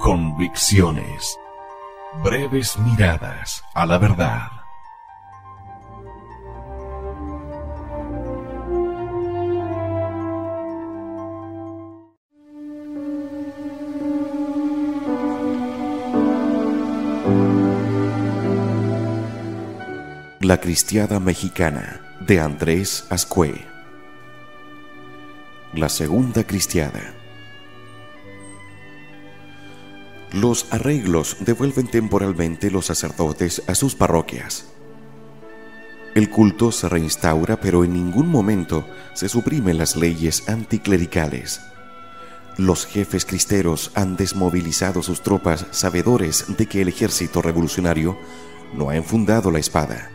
Convicciones. Breves miradas a la verdad. La Cristiada Mexicana, de Andrés Ascue. La Segunda Cristiada. Los arreglos devuelven temporalmente los sacerdotes a sus parroquias. El culto se reinstaura, pero en ningún momento se suprimen las leyes anticlericales. Los jefes cristeros han desmovilizado sus tropas, sabedores de que el ejército revolucionario no ha enfundado la espada.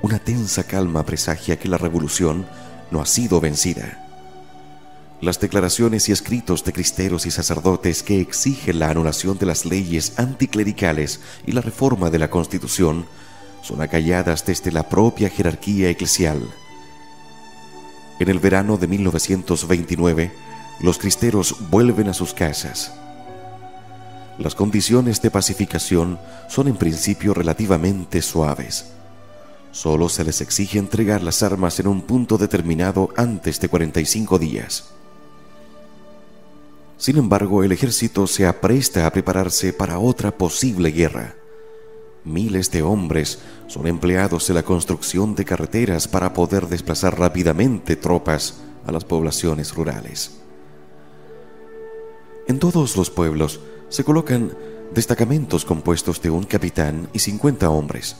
Una tensa calma presagia que la revolución no ha sido vencida. Las declaraciones y escritos de cristeros y sacerdotes que exigen la anulación de las leyes anticlericales y la reforma de la Constitución son acalladas desde la propia jerarquía eclesial. En el verano de 1929, los cristeros vuelven a sus casas. Las condiciones de pacificación son en principio relativamente suaves. Solo se les exige entregar las armas en un punto determinado antes de 45 días. Sin embargo, el ejército se apresta a prepararse para otra posible guerra. Miles de hombres son empleados en la construcción de carreteras para poder desplazar rápidamente tropas a las poblaciones rurales. En todos los pueblos se colocan destacamentos compuestos de un capitán y 50 hombres.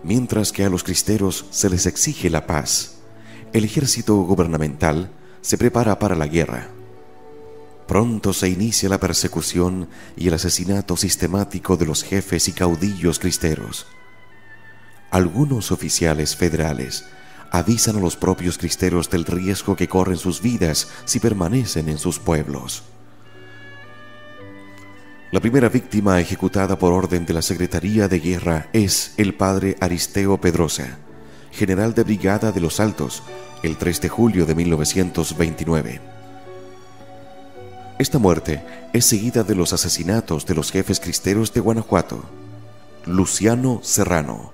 Mientras que a los cristeros se les exige la paz, el ejército gubernamental se prepara para la guerra. Pronto se inicia la persecución y el asesinato sistemático de los jefes y caudillos cristeros. Algunos oficiales federales avisan a los propios cristeros del riesgo que corren sus vidas si permanecen en sus pueblos. La primera víctima ejecutada por orden de la Secretaría de Guerra es el padre Aristeo Pedrosa, general de brigada de Los Altos, el 3 de julio de 1929. Esta muerte es seguida de los asesinatos de los jefes cristeros de Guanajuato, Luciano Serrano,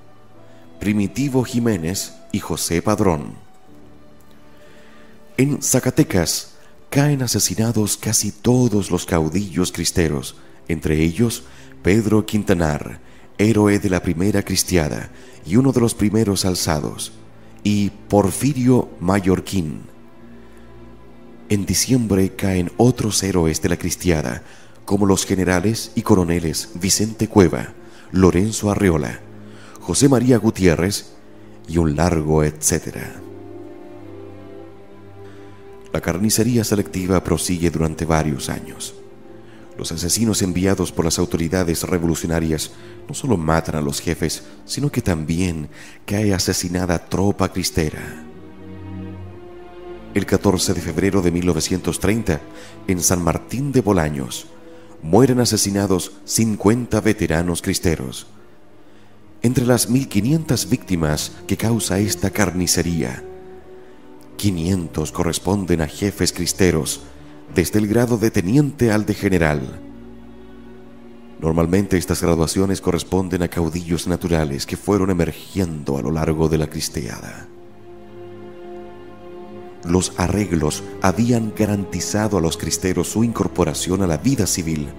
Primitivo Jiménez y José Padrón. En Zacatecas caen asesinados casi todos los caudillos cristeros, entre ellos Pedro Quintanar, héroe de la primera cristiada y uno de los primeros alzados, y Porfirio Mallorquín. En diciembre caen otros héroes de la cristiada, como los generales y coroneles Vicente Cueva, Lorenzo Arreola, José María Gutiérrez y un largo etcétera. La carnicería selectiva prosigue durante varios años. Los asesinos enviados por las autoridades revolucionarias no solo matan a los jefes, sino que también cae asesinada tropa cristera. El 14 de febrero de 1930, en San Martín de Bolaños, mueren asesinados 50 veteranos cristeros. Entre las 1.500 víctimas que causa esta carnicería, 500 corresponden a jefes cristeros, desde el grado de teniente al de general. Normalmente estas graduaciones corresponden a caudillos naturales que fueron emergiendo a lo largo de la cristiada. Los arreglos habían garantizado a los cristeros su incorporación a la vida civil,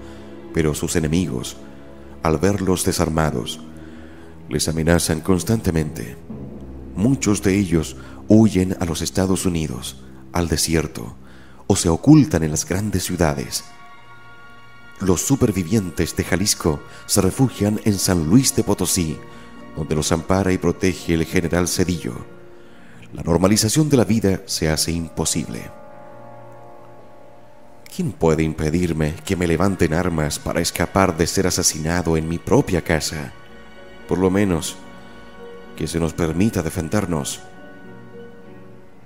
pero sus enemigos, al verlos desarmados, les amenazan constantemente. Muchos de ellos huyen a los Estados Unidos, al desierto, o se ocultan en las grandes ciudades. Los supervivientes de Jalisco se refugian en San Luis de Potosí, donde los ampara y protege el general Zedillo. La normalización de la vida se hace imposible. ¿Quién puede impedirme que me levanten armas para escapar de ser asesinado en mi propia casa? Por lo menos, que se nos permita defendernos.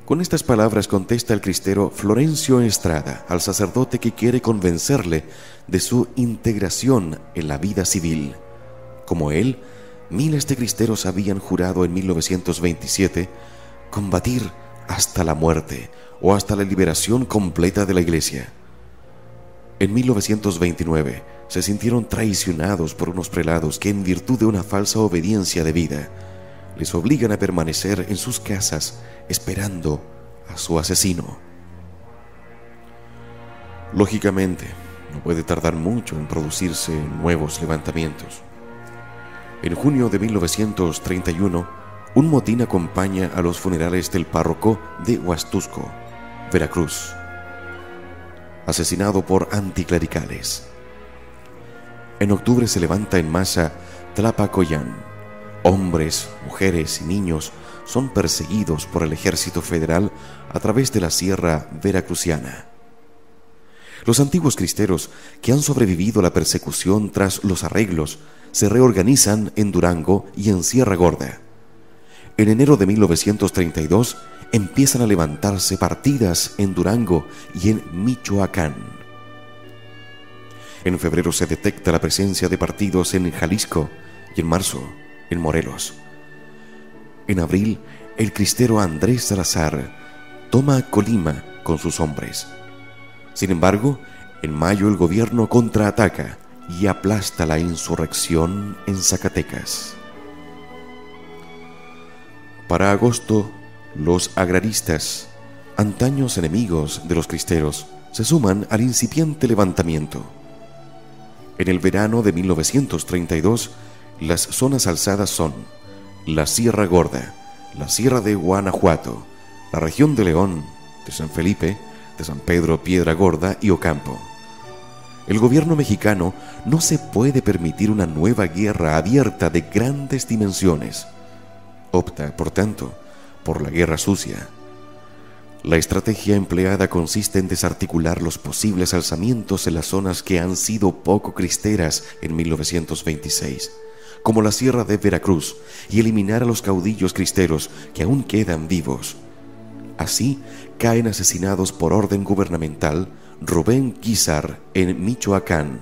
Con estas palabras contesta el cristero Florencio Estrada al sacerdote que quiere convencerle de su integración en la vida civil. Como él, miles de cristeros habían jurado en 1927 combatir hasta la muerte o hasta la liberación completa de la Iglesia. En 1929 se sintieron traicionados por unos prelados que, en virtud de una falsa obediencia debida, les obligan a permanecer en sus casas esperando a su asesino. Lógicamente, no puede tardar mucho en producirse nuevos levantamientos. En junio de 1931, un motín acompaña a los funerales del párroco de Huastusco, Veracruz, asesinado por anticlericales. En octubre se levanta en masa Tlapacoyán. Hombres, mujeres y niños son perseguidos por el ejército federal a través de la sierra veracruzana. Los antiguos cristeros que han sobrevivido a la persecución tras los arreglos se reorganizan en Durango y en Sierra Gorda. En enero de 1932 empiezan a levantarse partidas en Durango y en Michoacán. En febrero se detecta la presencia de partidos en Jalisco y en marzo en Morelos. En abril, el cristero Andrés Salazar toma Colima con sus hombres. Sin embargo, en mayo el gobierno contraataca y aplasta la insurrección en Zacatecas. Para agosto, los agraristas, antaños enemigos de los cristeros, se suman al incipiente levantamiento. En el verano de 1932, las zonas alzadas son la Sierra Gorda, la Sierra de Guanajuato, la región de León, de San Felipe, de San Pedro, Piedra Gorda y Ocampo. El gobierno mexicano no se puede permitir una nueva guerra abierta de grandes dimensiones. Opta, por tanto, por la guerra sucia. La estrategia empleada consiste en desarticular los posibles alzamientos en las zonas que han sido poco cristeras en 1926, como la Sierra de Veracruz, y eliminar a los caudillos cristeros que aún quedan vivos. Así caen asesinados por orden gubernamental Rubén Guízar en Michoacán,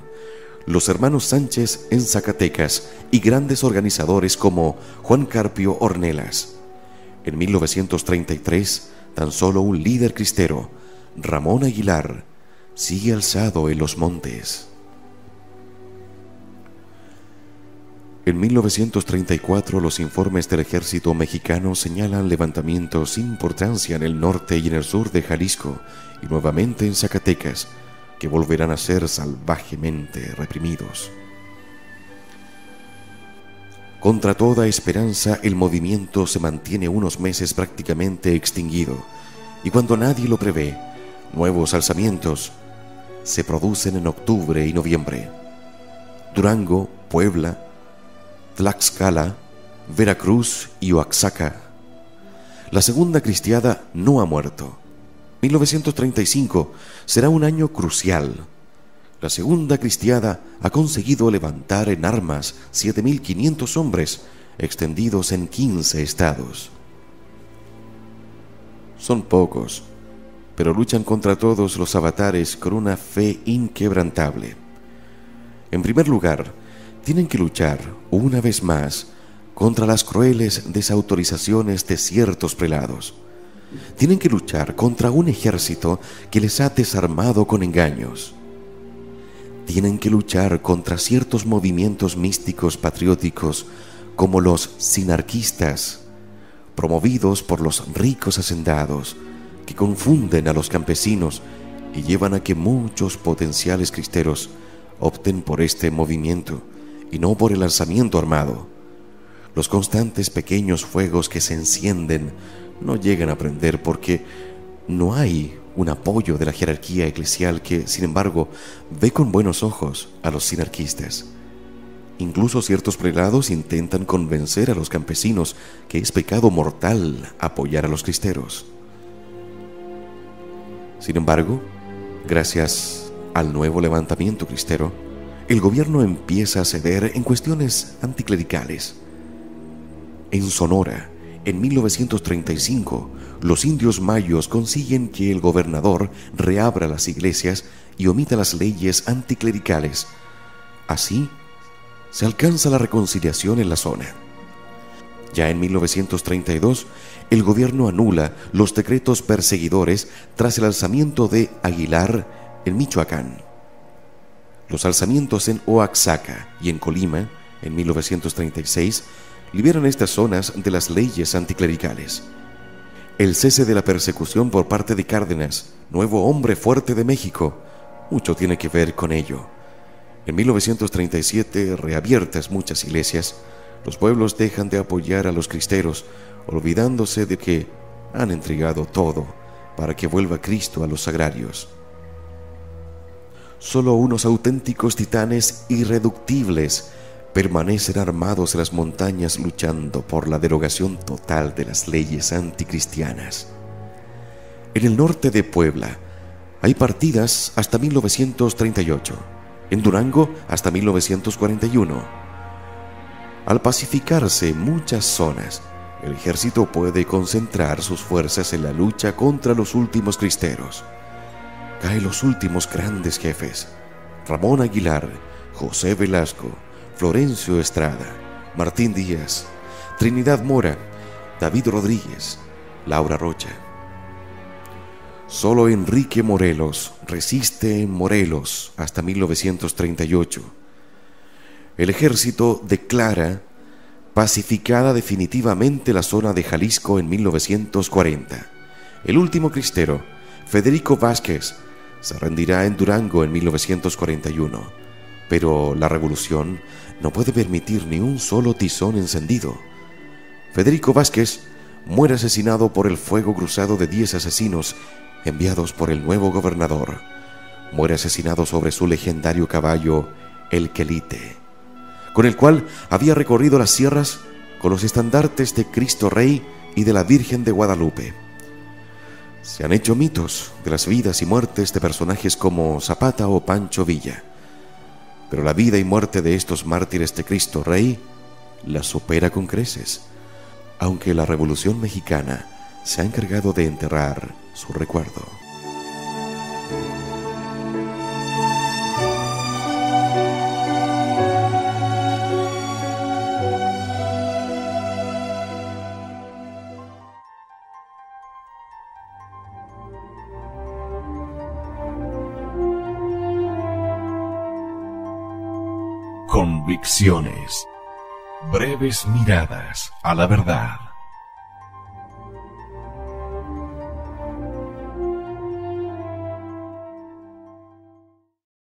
los hermanos Sánchez en Zacatecas y grandes organizadores como Juan Carpio Ornelas. En 1933, tan solo un líder cristero, Ramón Aguilar, sigue alzado en los montes. En 1934, los informes del ejército mexicano señalan levantamientos sin importancia en el norte y en el sur de Jalisco y nuevamente en Zacatecas, que volverán a ser salvajemente reprimidos. Contra toda esperanza, el movimiento se mantiene unos meses prácticamente extinguido, y cuando nadie lo prevé, nuevos alzamientos se producen en octubre y noviembre. Durango, Puebla, Tlaxcala, Veracruz y Oaxaca. La segunda cristiada no ha muerto. 1935 será un año crucial. La segunda cristiada ha conseguido levantar en armas 7.500 hombres extendidos en 15 estados. Son pocos, pero luchan contra todos los avatares con una fe inquebrantable. En primer lugar, tienen que luchar, una vez más, contra las crueles desautorizaciones de ciertos prelados. Tienen que luchar contra un ejército que les ha desarmado con engaños. Tienen que luchar contra ciertos movimientos místicos patrióticos como los sinarquistas, promovidos por los ricos hacendados, que confunden a los campesinos y llevan a que muchos potenciales cristeros opten por este movimiento y no por el alzamiento armado. Los constantes pequeños fuegos que se encienden no llegan a prender porque no hay un apoyo de la jerarquía eclesial que, sin embargo, ve con buenos ojos a los sinarquistas. Incluso ciertos prelados intentan convencer a los campesinos que es pecado mortal apoyar a los cristeros. Sin embargo, gracias al nuevo levantamiento cristero, el gobierno empieza a ceder en cuestiones anticlericales. En Sonora, en 1935, los indios mayos consiguen que el gobernador reabra las iglesias y omita las leyes anticlericales. Así, se alcanza la reconciliación en la zona. Ya en 1932, el gobierno anula los decretos perseguidores tras el alzamiento de Aguilar en Michoacán. Los alzamientos en Oaxaca y en Colima, en 1936, liberan estas zonas de las leyes anticlericales. El cese de la persecución por parte de Cárdenas, nuevo hombre fuerte de México, mucho tiene que ver con ello. En 1937, reabiertas muchas iglesias, los pueblos dejan de apoyar a los cristeros, olvidándose de que han entregado todo para que vuelva Cristo a los sagrarios. Solo unos auténticos titanes irreductibles permanecen armados en las montañas luchando por la derogación total de las leyes anticristianas. En el norte de Puebla hay partidas hasta 1938, en Durango hasta 1941. Al pacificarse muchas zonas, el ejército puede concentrar sus fuerzas en la lucha contra los últimos cristeros. Caen los últimos grandes jefes: Ramón Aguilar, José Velasco, Florencio Estrada, Martín Díaz, Trinidad Mora, David Rodríguez, Laura Rocha. Solo Enrique Morelos resiste en Morelos hasta 1938. El ejército declara pacificada definitivamente la zona de Jalisco en 1940. El último cristero, Federico Vázquez, se rendirá en Durango en 1941. Pero la revolución no puede permitir ni un solo tizón encendido. Federico Vázquez muere asesinado por el fuego cruzado de 10 asesinos enviados por el nuevo gobernador. Muere asesinado sobre su legendario caballo, el Quelite, con el cual había recorrido las sierras con los estandartes de Cristo Rey y de la Virgen de Guadalupe. Se han hecho mitos de las vidas y muertes de personajes como Zapata o Pancho Villa, pero la vida y muerte de estos mártires de Cristo Rey la supera con creces, aunque la Revolución Mexicana se ha encargado de enterrar su recuerdo. Convicciones. Breves miradas a la verdad.